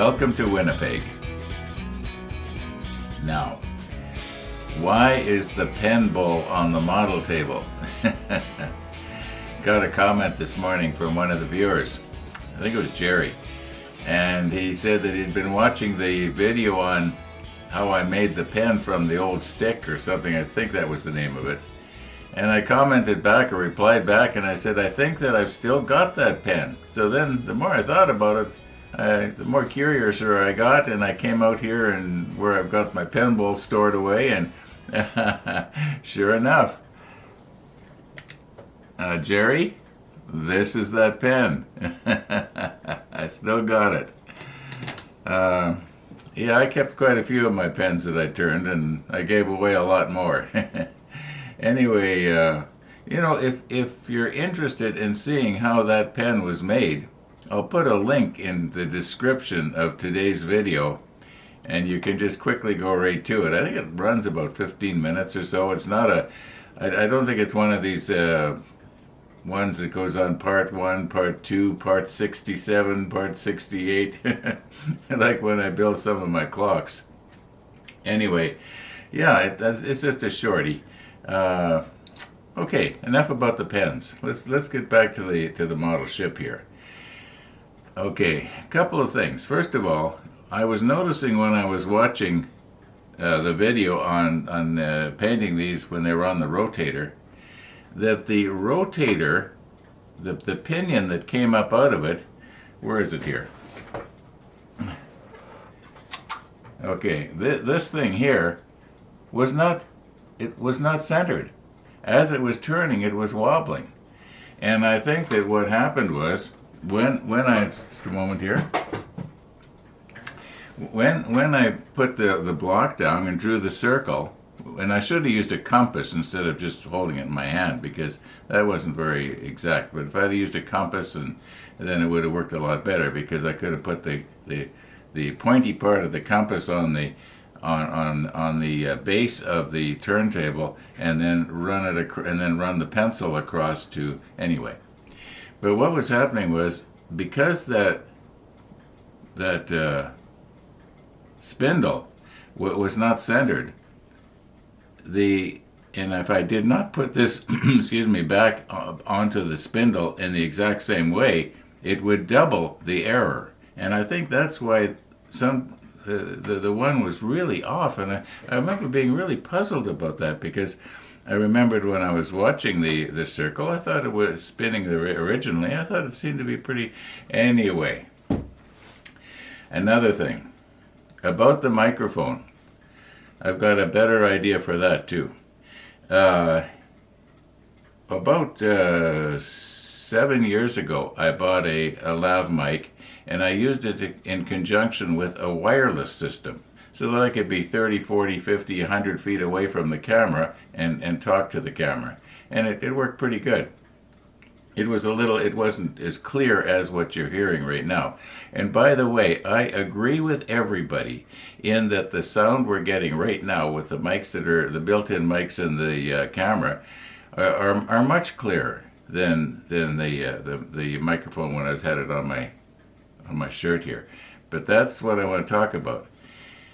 Welcome to Winnipeg. Now, why is the pen bowl on the model table? Got a comment this morning from one of the viewers. I think it was Jerry. And he said that he'd been watching the video on how I made the pen from the old stick or something. I think that was the name of it. And I commented back or replied back and I said, I think that I've still got that pen. So then the more I thought about it, the more curiouser I got, and I came out here and where I've got my pen bowl stored away, and sure enough, Jerry, this is that pen. I still got it. Yeah, I kept quite a few of my pens that I turned, and I gave away a lot more. Anyway, if you're interested in seeing how that pen was made, I'll put a link in the description of today's video, and you can just quickly go right to it. I think it runs about 15 minutes or so. It's not I don't think it's one of these ones that goes on part 1, part 2, part 67, part 68, like when I build some of my clocks. Anyway, yeah, it's just a shorty. Okay, enough about the pens. Let's get back to the model ship here. Okay, a couple of things. First of all, I was noticing when I was watching the video on painting these when they were on the rotator, that the rotator, the pinion that came up out of it, where is it here? Okay, this thing here was not centered. As it was turning, it was wobbling. And I think that what happened was, when I, just a moment here, when I put the block down and drew the circle, and I should have used a compass instead of just holding it in my hand, because that wasn't very exact, but if I had used a compass, and then it would have worked a lot better, because I could have put the pointy part of the compass on the base of the turntable, and then run the pencil across to anyway. But what was happening was, because that spindle was not centered, and if I did not put this excuse me, back onto the spindle in the exact same way, it would double the error. And I think that's why the one was really off, and I remember being really puzzled about that, because I remembered when I was watching the circle, I thought it was spinning originally. I thought it seemed to be pretty. Anyway, another thing about the microphone, I've got a better idea for that too. About 7 years ago, I bought a lav mic, and I used it in conjunction with a wireless system, so that I could be 30, 40, 50, 100 feet away from the camera and talk to the camera. And it worked pretty good. It wasn't as clear as what you're hearing right now. And by the way, I agree with everybody in that the sound we're getting right now with the mics that are the built-in mics in the camera are much clearer than the microphone when I had it on my shirt here. But that's what I want to talk about.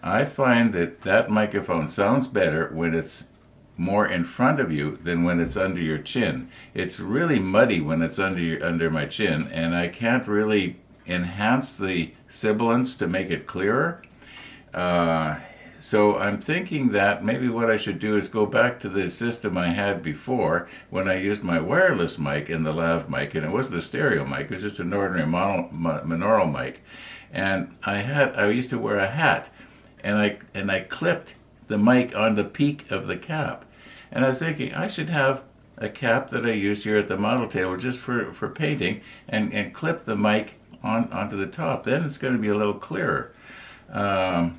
I find that microphone sounds better when it's more in front of you than when it's under your chin. It's really muddy when it's under my chin, and I can't really enhance the sibilance to make it clearer. So I'm thinking that maybe what I should do is go back to the system I had before, when I used my wireless mic and the lav mic, and it wasn't a stereo mic, it was just an ordinary monaural mic. And I used to wear a hat, and I clipped the mic on the peak of the cap. And I was thinking, I should have a cap that I use here at the model table just for painting, and clip the mic onto the top. Then it's going to be a little clearer. I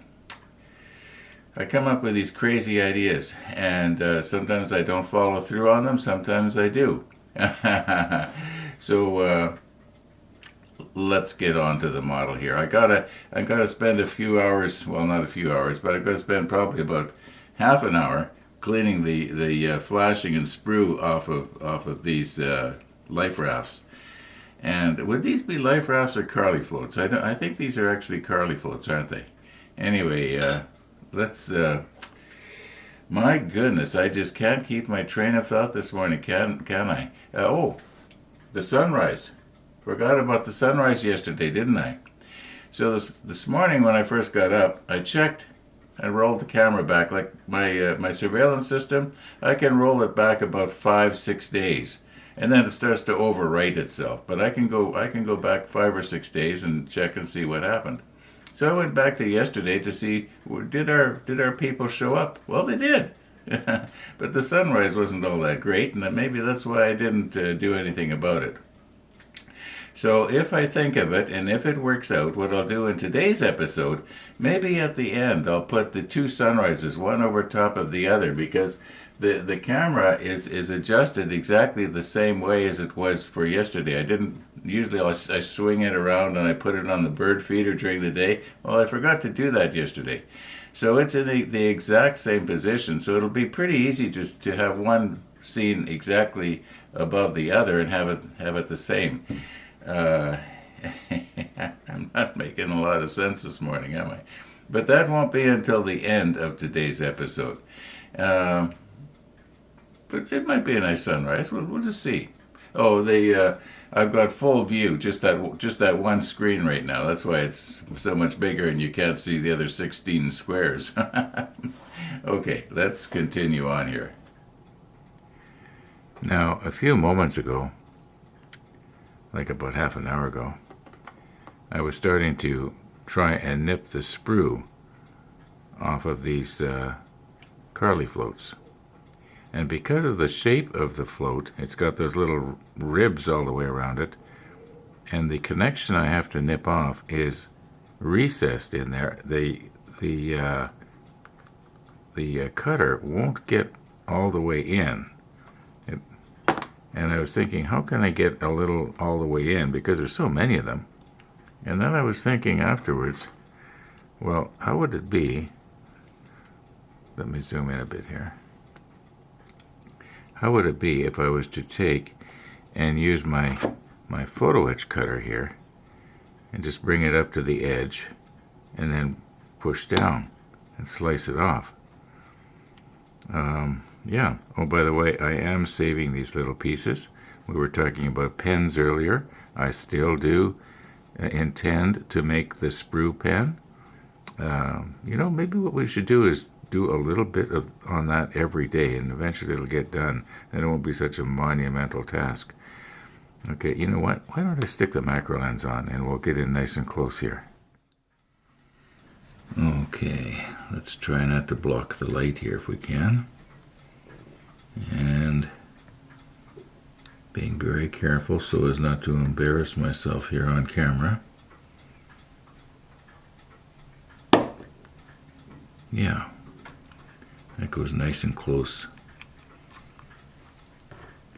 come up with these crazy ideas, and sometimes I don't follow through on them, sometimes I do. So let's get on to the model here. I gotta spend a few hours, well, not a few hours, but I've got to spend probably about half an hour cleaning the flashing and sprue off of these life rafts. And would these be life rafts or Carly floats? I think these are actually Carly floats, aren't they? Anyway, let's. My goodness, I just can't keep my train of thought this morning, can I? Oh, the sunrise. Forgot about the sunrise yesterday, didn't I? So this morning when I first got up, I checked. I rolled the camera back, like my surveillance system. I can roll it back about 5-6 days, and then it starts to overwrite itself. But I can go back 5 or 6 days and check and see what happened. So I went back to yesterday to see, did our people show up? Well, they did. But the sunrise wasn't all that great, and maybe that's why I didn't do anything about it. So if I think of it, and if it works out, what I'll do in today's episode, maybe at the end I'll put the two sunrises, one over top of the other, because the camera is adjusted exactly the same way as it was for yesterday. I didn't, usually I swing it around and I put it on the bird feeder during the day. Well, I forgot to do that yesterday. So it's in the exact same position, so it'll be pretty easy just to have one scene exactly above the other and have it the same. I'm not making a lot of sense this morning, am I? But that won't be until the end of today's episode. But it might be a nice sunrise. We'll just see. Oh, I've got full view, just that one screen right now. That's why it's so much bigger and you can't see the other 16 squares. Okay, let's continue on here. Now, a few moments ago, like about half an hour ago, I was starting to try and nip the sprue off of these Carly floats. And because of the shape of the float, it's got those little ribs all the way around it, and the connection I have to nip off is recessed in there. The cutter won't get all the way in. And I was thinking, how can I get a little all the way in? Because there's so many of them. And then I was thinking afterwards, well, how would it be? Let me zoom in a bit here. How would it be if I was to take and use my photo etch cutter here and just bring it up to the edge and then push down and slice it off? Yeah. Oh, by the way, I am saving these little pieces. We were talking about pens earlier. I still do intend to make the sprue pen. Maybe what we should do is do a little bit on that every day, and eventually it'll get done, and it won't be such a monumental task. Okay, you know what? Why don't I stick the macro lens on, and we'll get in nice and close here. Okay, let's try not to block the light here if we can. And being very careful so as not to embarrass myself here on camera. Yeah, that goes nice and close.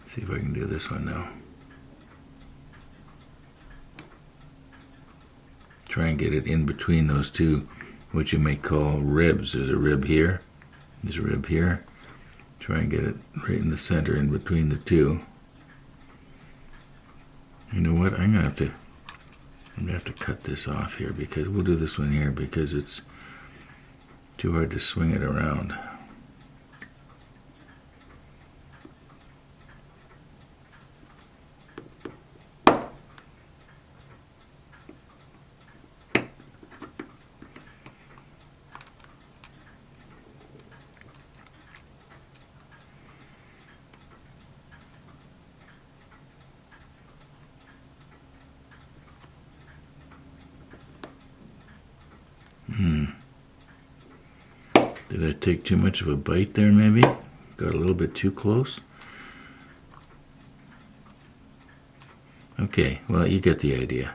See if I can do this one now. Try and get it in between those two, what you might call ribs. There's a rib here, there's a rib here. Try and get it right in the center in between the two. You know what? I'm gonna have to cut this off here, because we'll do this one here because it's too hard to swing it around. Did I take too much of a bite there, maybe? Got a little bit too close? Okay, well, you get the idea.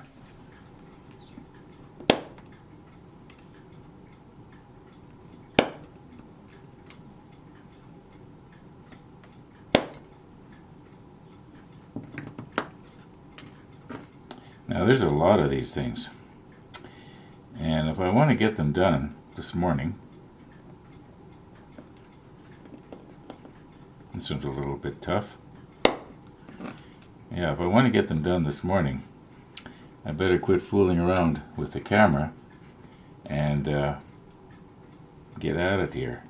Now, there's a lot of these things. And if I want to get them done this morning, this one's a little bit tough. Yeah, if I want to get them done this morning, I better quit fooling around with the camera and get at it here.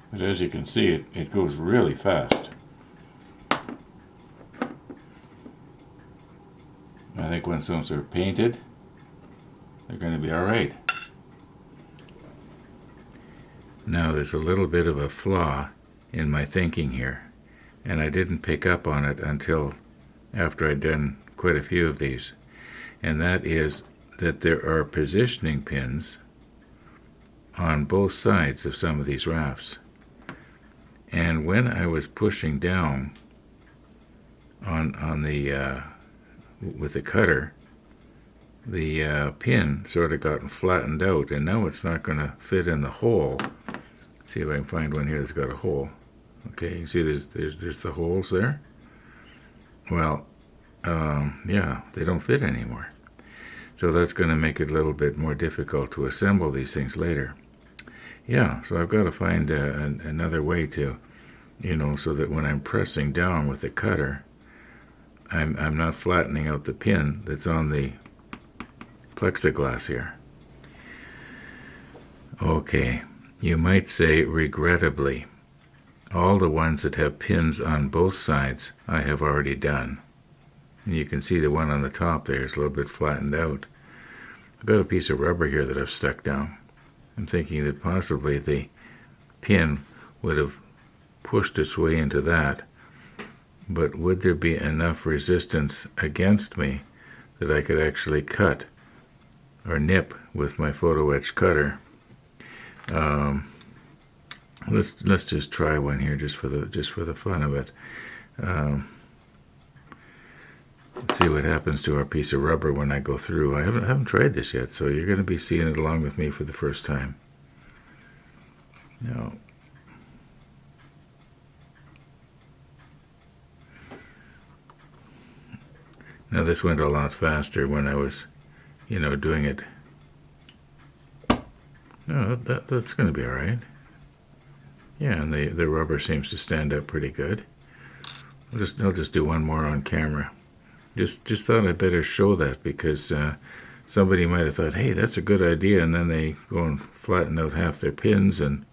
But as you can see, it goes really fast. I think once those are painted, they're going to be all right. Now there's a little bit of a flaw in my thinking here, and I didn't pick up on it until after I'd done quite a few of these, and that is that there are positioning pins on both sides of some of these rafts. And when I was pushing down on the with the cutter, the pin sort of got flattened out, and now it's not going to fit in the hole. See if I can find one here that's got a hole. Okay, you see there's the holes there. Well, yeah, they don't fit anymore. So that's going to make it a little bit more difficult to assemble these things later. Yeah, so I've got to find another way to, so that when I'm pressing down with the cutter, I'm not flattening out the pin that's on the plexiglass here. Okay, you might say regrettably, all the ones that have pins on both sides I have already done. And you can see the one on the top there is a little bit flattened out. I've got a piece of rubber here that I've stuck down. I'm thinking that possibly the pin would have pushed its way into that, but would there be enough resistance against me that I could actually cut or nip with my photo etch cutter? Let's just try one here just for the fun of it. Let's see what happens to our piece of rubber when I go through. I haven't tried this yet, so you're going to be seeing it along with me for the first time. Now, this went a lot faster when I was, doing it. No, that's going to be all right. Yeah, and the rubber seems to stand up pretty good. I'll just do one more on camera. Just thought I'd better show that because somebody might have thought, hey, that's a good idea, and then they go and flatten out half their pins, and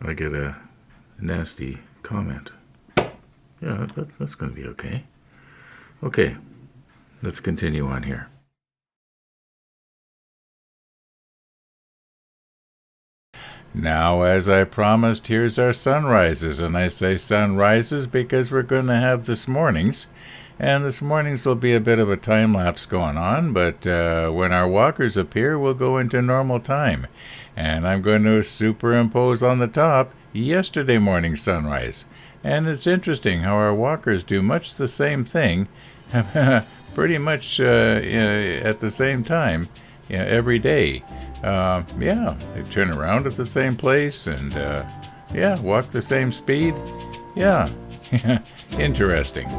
I get a nasty comment. Yeah, that's going to be okay. Okay, let's continue on here. Now, as I promised, here's our sunrises, and I say sunrises because we're going to have this morning's. And this morning's will be a bit of a time lapse going on, but when our walkers appear, we'll go into normal time. And I'm going to superimpose on the top yesterday morning's sunrise. And it's interesting how our walkers do much the same thing, pretty much at the same time, every day. They turn around at the same place and, walk the same speed. Yeah, interesting.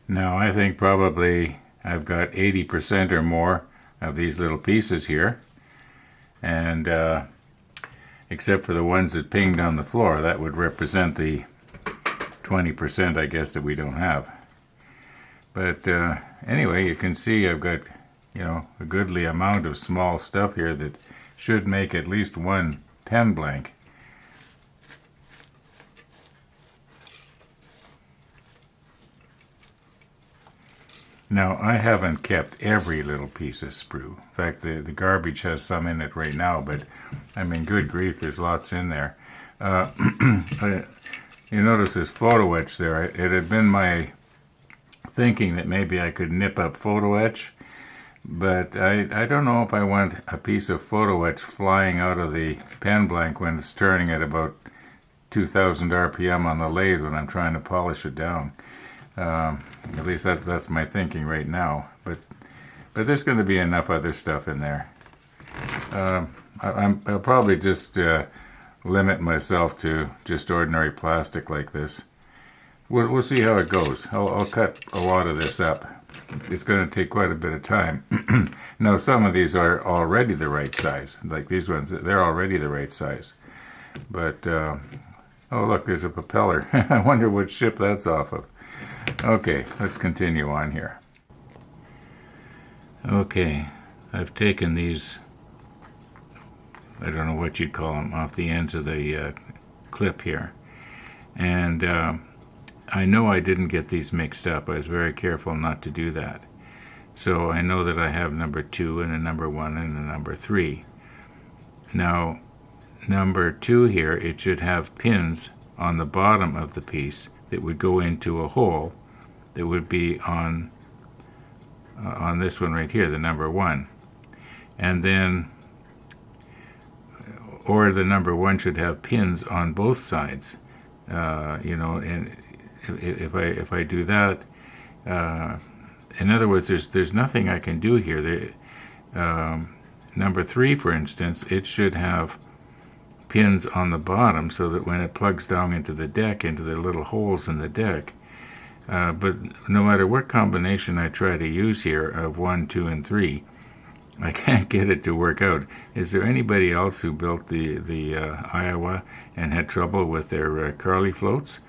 Now I think probably I've got 80% or more of these little pieces here, and except for the ones that pinged on the floor, that would represent the 20% I guess that we don't have. But anyway, you can see I've got a goodly amount of small stuff here that should make at least one pen blank. Now, I haven't kept every little piece of sprue. In fact, the garbage has some in it right now, but I mean, good grief, there's lots in there. You notice this photo etch there. It had been my thinking that maybe I could nip up photo etch, but I don't know if I want a piece of photo etch flying out of the pen blank when it's turning at about 2,000 RPM on the lathe when I'm trying to polish it down. At least that's my thinking right now. But there's going to be enough other stuff in there. I'll probably just limit myself to just ordinary plastic like this. We'll see how it goes. I'll cut a lot of this up. It's going to take quite a bit of time. Now, some of these are already the right size. Like these ones, they're already the right size. But, oh look, there's a propeller. I wonder what ship that's off of. Okay, let's continue on here. Okay, I've taken these, I don't know what you'd call them, off the ends of the clip here. And I know I didn't get these mixed up. I was very careful not to do that. So I know that I have number 2 and a number 1 and a number 3. Now, number 2 here, it should have pins on the bottom of the piece that would go into a hole that would be on this one right here, the number 1. And then, or the number 1 should have pins on both sides, and if I do that, in other words, there's nothing I can do here. Number 3, for instance, it should have pins on the bottom so that when it plugs down into the deck, into the little holes in the deck, but no matter what combination I try to use here of 1, 2, and 3, I can't get it to work out. Is there anybody else who built the Iowa and had trouble with their Carly floats?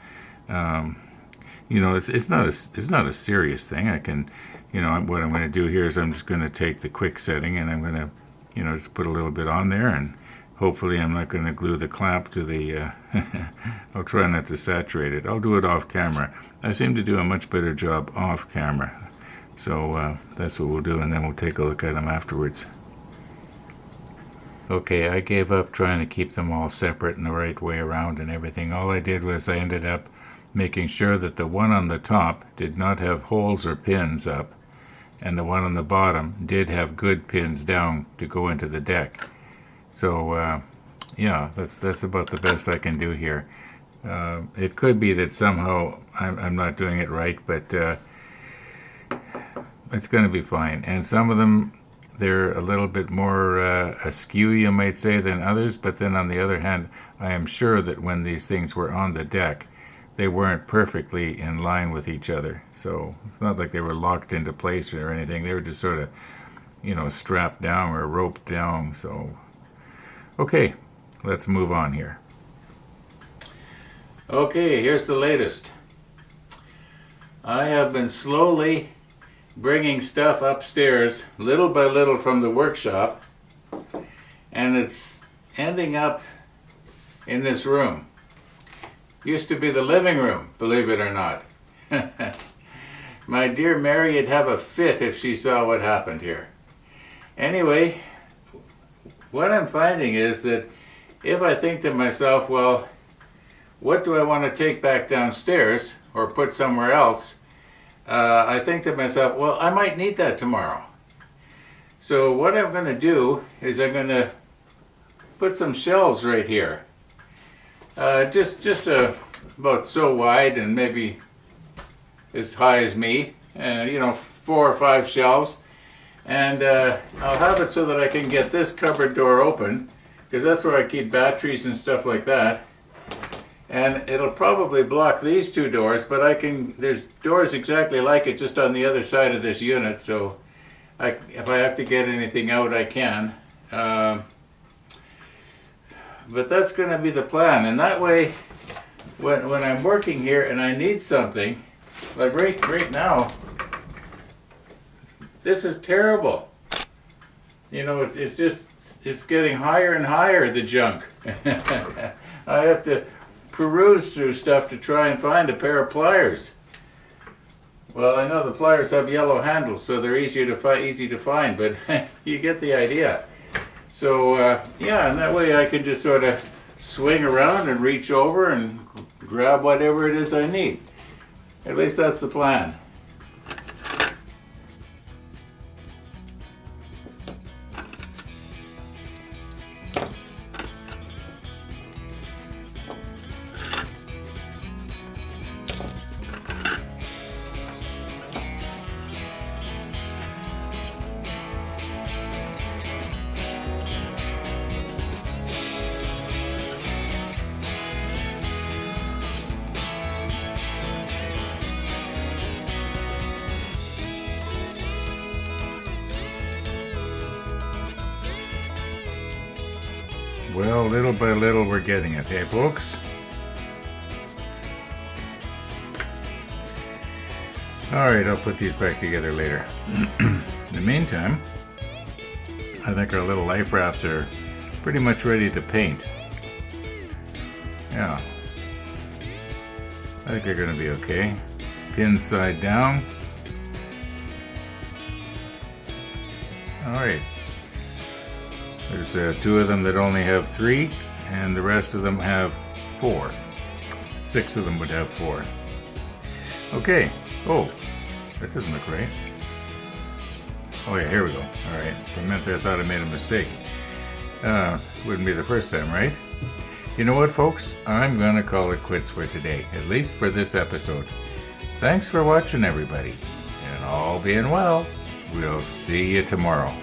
It's not a serious thing. I can, what I'm going to do here is I'm just going to take the quick setting and I'm going to, just put a little bit on there, and hopefully I'm not going to glue the clamp to the, I'll try not to saturate it. I'll do it off camera. I seem to do a much better job off camera. So that's what we'll do, and then we'll take a look at them afterwards. Okay, I gave up trying to keep them all separate in the right way around and everything. All I did was I ended up making sure that the one on the top did not have holes or pins up, and the one on the bottom did have good pins down to go into the deck. So yeah, that's about the best I can do here. It could be that somehow I'm not doing it right, but it's going to be fine. And some of them, they're a little bit more askew, you might say, than others. But then on the other hand, I am sure that when these things were on the deck, they weren't perfectly in line with each other. So it's not like they were locked into place or anything. They were just sort of, strapped down or roped down. So, okay, let's move on here. Okay, here's the latest. I have been slowly bringing stuff upstairs little by little from the workshop, and it's ending up in this room. Used to be the living room, believe it or not. My dear Mary would have a fit if she saw what happened here. Anyway, what I'm finding is that if I think to myself, well, what do I want to take back downstairs or put somewhere else? I think to myself, well, I might need that tomorrow. So what I'm going to do is I'm going to put some shelves right here. Just about so wide and maybe as high as me. 4 or 5 shelves. And I'll have it so that I can get this cupboard door open, because that's where I keep batteries and stuff like that. And it'll probably block these 2 doors, but there's doors exactly like it just on the other side of this unit, so if I have to get anything out, I can. But that's going to be the plan, and that way, when I'm working here and I need something, like right now, this is terrible. It's getting higher and higher, the junk. I have to peruse through stuff to try and find a pair of pliers. Well, I know the pliers have yellow handles, so they're easy to find, but you get the idea. So yeah, and that way I can just sort of swing around and reach over and grab whatever it is I need. At least that's the plan. Well, little by little we're getting it, hey folks? Alright, I'll put these back together later. In the meantime, I think our little life rafts are pretty much ready to paint. Yeah. I think they're going to be okay. Pin side down. Alright. There's 2 of them that only have 3, and the rest of them have 4. 6 of them would have 4. Okay. Oh, that doesn't look right. Oh yeah, here we go. Alright. For a minute I thought I made a mistake. Wouldn't be the first time, right? You know what, folks? I'm gonna call it quits for today, at least for this episode. Thanks for watching, everybody. And all being well, we'll see you tomorrow.